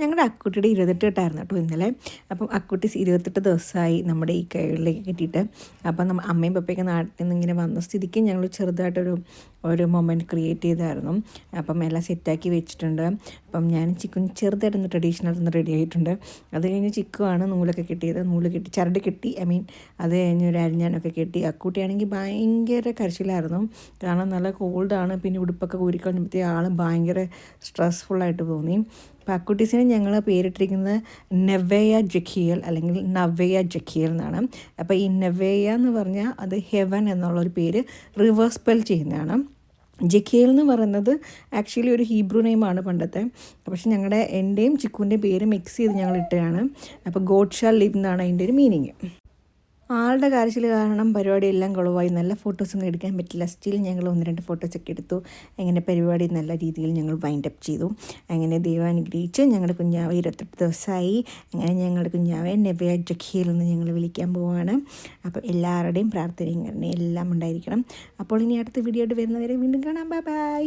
ഞങ്ങളുടെ അക്കുട്ടിയുടെ 28 കേട്ടോ ഇന്നലെ. അപ്പം അക്കുട്ടി 28 ദിവസമായി നമ്മുടെ ഈ കൈകളിലേക്ക് കിട്ടിയിട്ട്. അപ്പം അമ്മയും പപ്പയൊക്കെ നാട്ടിൽ നിന്ന് ഇങ്ങനെ വന്ന സ്ഥിതിക്ക് ഞങ്ങൾ ചെറുതായിട്ടൊരു മൊമെൻറ്റ് ക്രിയേറ്റ് ചെയ്തായിരുന്നു. അപ്പം എല്ലാം സെറ്റാക്കി വെച്ചിട്ടുണ്ട്. അപ്പം ഞാൻ ചിക്കൻ ചെറുതായിട്ടൊന്ന് ട്രഡീഷണൽ റെഡി ആയിട്ടുണ്ട്. അത് കഴിഞ്ഞ് ചിക്കുവാണ് നൂലൊക്കെ കെട്ടിയത്. നൂല് കെട്ടി ചരട് കെട്ടി, അത് കഴിഞ്ഞ് ഒരു അരിഞ്ഞാനൊക്കെ കെട്ടി. അക്കുട്ടിയാണെങ്കിൽ ഭയങ്കര കരച്ചിലായിരുന്നു. കാരണം നല്ല കോൾഡാണ്. പിന്നെ ഉടുപ്പൊക്കെ ഊരിക്കളഞ്ഞപ്പോഴത്തേ ആളും ഭയങ്കര സ്ട്രെസ്ഫുള്ളായിട്ട് തോന്നി. അപ്പോൾ അക്കുട്ടീസിനെ ഞങ്ങൾ പേരിട്ടിരിക്കുന്നത് നെവയ ജഖിയൽ അല്ലെങ്കിൽ നവയ ജഖിയൽ എന്നാണ്. അപ്പോൾ ഈ നെവയ എന്ന് പറഞ്ഞാൽ അത് ഹെവൻ എന്നുള്ളൊരു പേര് റിവേഴ്സ് സ്പെൽ ചെയ്യുന്നതാണ്. ജഖിയൽ എന്ന് പറയുന്നത് ആക്ച്വലി ഒരു ഹീബ്രു നെയിമാണ് പണ്ടത്തെ. പക്ഷേ എൻ്റെയും ചിക്കുവിൻ്റെയും പേര് മിക്സ് ചെയ്ത് ഞങ്ങൾ ഇട്ടതാണ്. അപ്പോൾ ഗോഡ് ഷാൽ ലിവ് എന്നാണ് അതിൻ്റെ ഒരു മീനിങ്. ആളുടെ കരച്ചിൽ കാരണം പരിപാടിയെല്ലാം കുളവായി. നല്ല ഫോട്ടോസൊന്നും എടുക്കാൻ പറ്റില്ല. സ്റ്റിൽ ഞങ്ങൾ 1-2 ഫോട്ടോസൊക്കെ എടുത്തു. അങ്ങനെ പരിപാടി നല്ല രീതിയിൽ ഞങ്ങൾ വൈൻഡപ്പ് ചെയ്തു. അങ്ങനെ ദൈവം അനുഗ്രഹിച്ച് ഞങ്ങളുടെ കുഞ്ഞാവ 28 ദിവസമായി. അങ്ങനെ ഞങ്ങളുടെ കുഞ്ഞാവെ നെവയ ജഖീൽ എന്ന് ഞങ്ങൾ വിളിക്കാൻ പോവുകയാണ്. അപ്പോൾ എല്ലാവരുടെയും പ്രാർത്ഥനയും എല്ലാം ഉണ്ടായിരിക്കണം. അപ്പോൾ ഇനി അടുത്ത വീഡിയോ ആയിട്ട് വരുന്നവരെ വീണ്ടും കാണാം. Bye bye.